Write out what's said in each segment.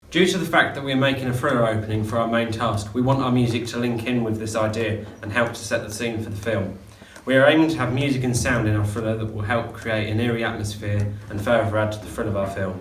Due to the fact that we are making a thriller opening for our main task, we want our music to link in with this idea and help to set the scene for the film. We are aiming to have music and sound in our thriller that will help create an eerie atmosphere and further add to the thrill of our film.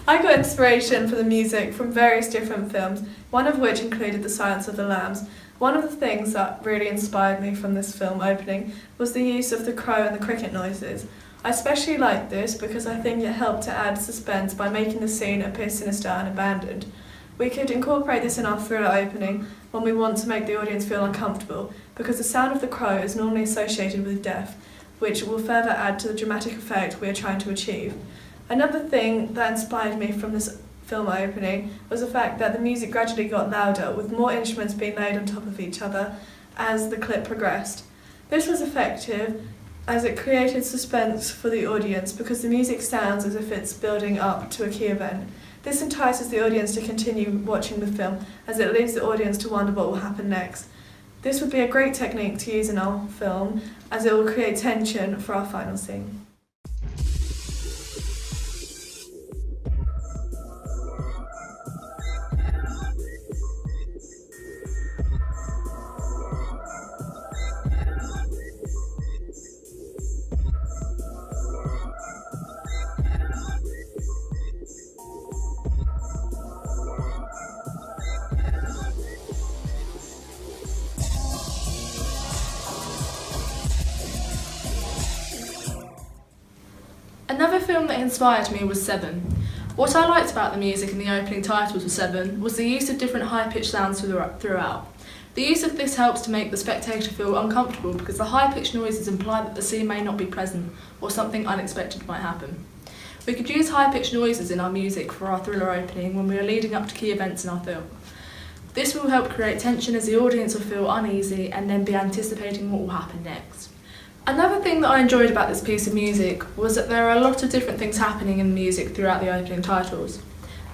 I got inspiration for the music from various different films, one of which included The Silence of the Lambs. One of the things that really inspired me from this film opening was the use of the crow and the cricket noises. I especially liked this because I think it helped to add suspense by making the scene appear sinister and abandoned. We could incorporate this in our thriller opening when we want to make the audience feel uncomfortable, because the sound of the crow is normally associated with death, which will further add to the dramatic effect we are trying to achieve. Another thing that inspired me from this film opening was the fact that the music gradually got louder, with more instruments being laid on top of each other as the clip progressed. This was effective as it created suspense for the audience because the music sounds as if it's building up to a key event. This entices the audience to continue watching the film as it leaves the audience to wonder what will happen next. This would be a great technique to use in our film as it will create tension for our final scene. Another film that inspired me was Seven. What I liked about the music in the opening titles of Seven was the use of different high-pitched sounds throughout. The use of this helps to make the spectator feel uncomfortable because the high-pitched noises imply that the scene may not be present or something unexpected might happen. We could use high-pitched noises in our music for our thriller opening when we are leading up to key events in our film. This will help create tension as the audience will feel uneasy and then be anticipating what will happen next. Another thing that I enjoyed about this piece of music was that there are a lot of different things happening in the music throughout the opening titles.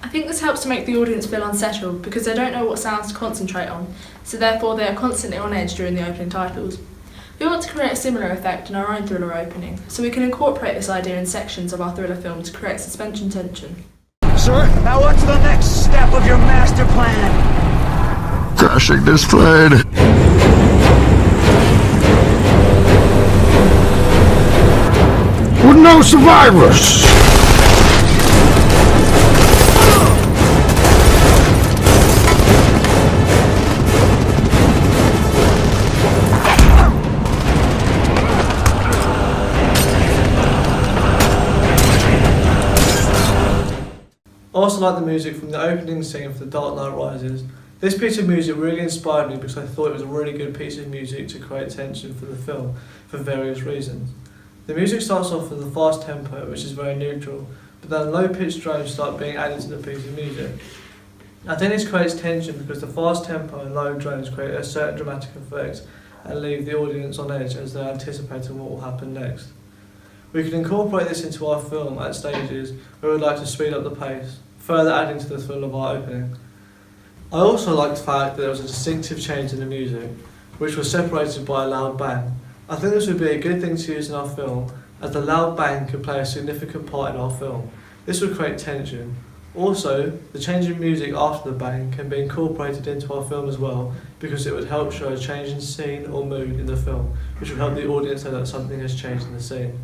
I think this helps to make the audience feel unsettled because they don't know what sounds to concentrate on, so therefore they are constantly on edge during the opening titles. We want to create a similar effect in our own thriller opening, so we can incorporate this idea in sections of our thriller film to create suspense and tension. Sir, now what's the next step of your master plan? Crashing displayed. With no survivors! I also like the music from the opening scene for The Dark Knight Rises. This piece of music really inspired me because I thought it was a really good piece of music to create tension for the film for various reasons. The music starts off with a fast tempo, which is very neutral, but then low-pitched drones start being added to the piece of music. I think this creates tension because the fast tempo and low drones create a certain dramatic effect and leave the audience on edge as they're anticipating what will happen next. We can incorporate this into our film at stages where we'd like to speed up the pace, further adding to the thrill of our opening. I also liked the fact that there was a distinctive change in the music, which was separated by a loud bang. I think this would be a good thing to use in our film, as the loud bang could play a significant part in our film. This would create tension. Also, the change in music after the bang can be incorporated into our film as well, because it would help show a change in scene or mood in the film, which would help the audience know that something has changed in the scene.